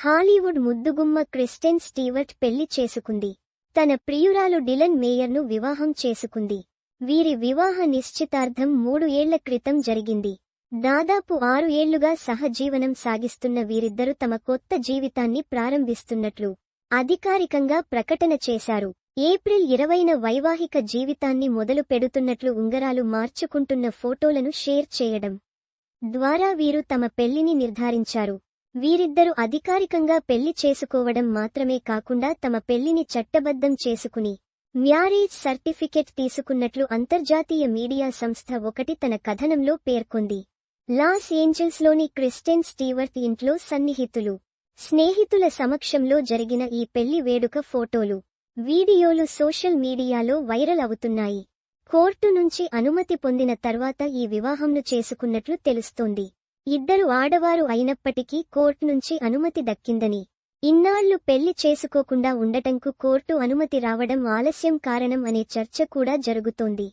Hollywood ముద్దుగుమ్మ క్రిస్టెన్ Stewart పెళ్లి చేసుకుంది. తన ప్రియురాలు డిలన్ మేయర్ను వివాహం చేసుకుంది. వీరి వివాహ నిశ్చితార్థం 3 ఏళ్ల క్రితం జరిగింది. దాదాపు 6 ఏళ్లుగా సహజీవనం సాగిస్తున్న వీరిద్దరూ తమ కొత్త జీవితాన్ని ప్రారంభిస్తున్నట్లు అధికారికంగా ప్రకటన చేశారు. ఏప్రిల్ 20న వైవాహిక జీవితాన్ని మొదలు పెడుతున్నట్లు ఉంగరాలు మార్చుకుంటున్న ఫోటోలను షేర్ చేయడం ద్వారా వీరు తమ పెళ్లిని నిర్ధారించారు. వీరిద్దరూ అధికారికంగా పెళ్లి చేసుకోవడం మాత్రమే కాకుండా తమ పెళ్లిని చట్టబద్ధం చేసుకుని మ్యారేజ్ సర్టిఫికెట్ తీసుకున్నట్లు అంతర్జాతీయ మీడియా సంస్థ ఒకటి తన కథనంలో పేర్కొంది. లాస్ ఏంజల్స్లోని క్రిస్టెన్ స్టీవర్ట్ ఇంట్లో సన్నిహితులు, స్నేహితుల సమక్షంలో జరిగిన ఈ పెళ్లి వేడుక ఫోటోలు, వీడియోలు సోషల్ మీడియాలో వైరల్ అవుతున్నాయి. కోర్టు నుంచి అనుమతి పొందిన తర్వాత ఈ వివాహంను చేసుకున్నట్లు తెలుస్తోంది. ఇద్దరు ఆడవారు అయినప్పటికీ కోర్టు నుంచి అనుమతి దక్కిందని, ఇన్నాళ్లు పెళ్లి చేసుకోకుండా ఉండటంకు కోర్టు అనుమతి రావడం ఆలస్యం కారణం అనే చర్చ కూడా జరుగుతోంది.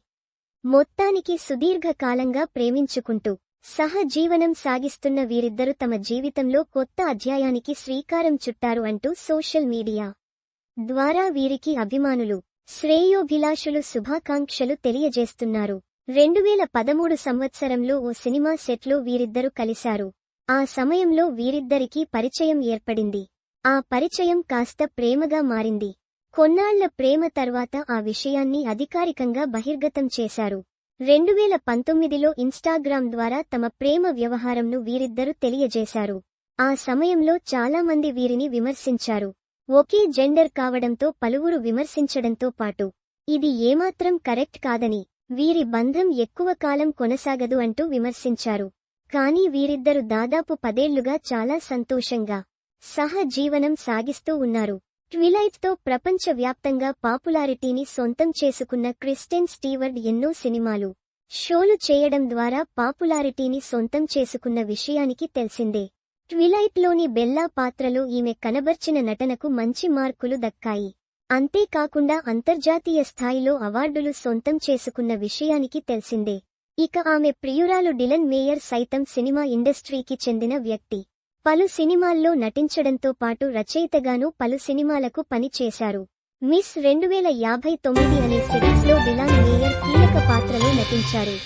మొత్తానికి సుదీర్ఘ కాలంగా ప్రేమించుకుంటూ సహజీవనం సాగిస్తున్న వీరిద్దరూ తమ జీవితంలో కొత్త అధ్యాయానికి శ్రీకారం చుట్టారు అంటూ సోషల్ మీడియా ద్వారా వీరికి అభిమానులు, శ్రేయోభిలాషులు శుభాకాంక్షలు తెలియజేస్తున్నారు. 2013 సంవత్సరంలో ఓ సినిమా సెట్లో వీరిద్దరూ కలిశారు. ఆ సమయంలో వీరిద్దరికీ పరిచయం ఏర్పడింది. ఆ పరిచయం కాస్త ప్రేమగా మారింది. కొన్నాళ్ల ప్రేమ తర్వాత ఆ విషయాన్ని అధికారికంగా బహిర్గతం చేశారు. 2019లో ఇన్స్టాగ్రామ్ ద్వారా తమ ప్రేమ వ్యవహారంను వీరిద్దరూ తెలియజేశారు. ఆ సమయంలో చాలామంది వీరిని విమర్శించారు. ఒకే జెండర్ కావడంతో పలువురు విమర్శించడంతో పాటు ఇది ఏమాత్రం కరెక్ట్ కాదని, వీరి బంధం ఎక్కువ కాలం కొనసాగదు అంటూ విమర్శించారు. కానీ వీరిద్దరు దాదాపు 10 ఏళ్లుగా చాలా సంతోషంగా సహజీవనం సాగిస్తూ ఉన్నారు. ట్విలైట్తో ప్రపంచ వ్యాప్తంగా పాపులారిటీని సొంతం చేసుకున్న క్రిస్టెన్ స్టీవర్ట్ ఎన్నో సినిమాలు, షోలు చేయడం ద్వారా పాపులారిటీని సొంతం చేసుకున్న విషయానికి తెలిసిందే. ట్విలైట్లోని బెల్లా పాత్రలో ఈమె కనబర్చిన నటనకు మంచి మార్కులు దక్కాయి. అంతేకాకుండా అంతర్జాతీయ స్థాయిలో అవార్డులు సొంతం చేసుకున్న విషయానికి తెలిసిందే. ఇక ఆమె ప్రియురాలు డిలన్ మేయర్ సైతం సినిమా ఇండస్ట్రీకి చెందిన వ్యక్తి. పలు సినిమాల్లో నటించడంతో పాటు రచయితగానూ పలు సినిమాలకు పని చేశారు. మిస్ 2059 అనే సిరీస్లో డిలాన్ మేయర్ కీలక పాత్రలో నటించారు.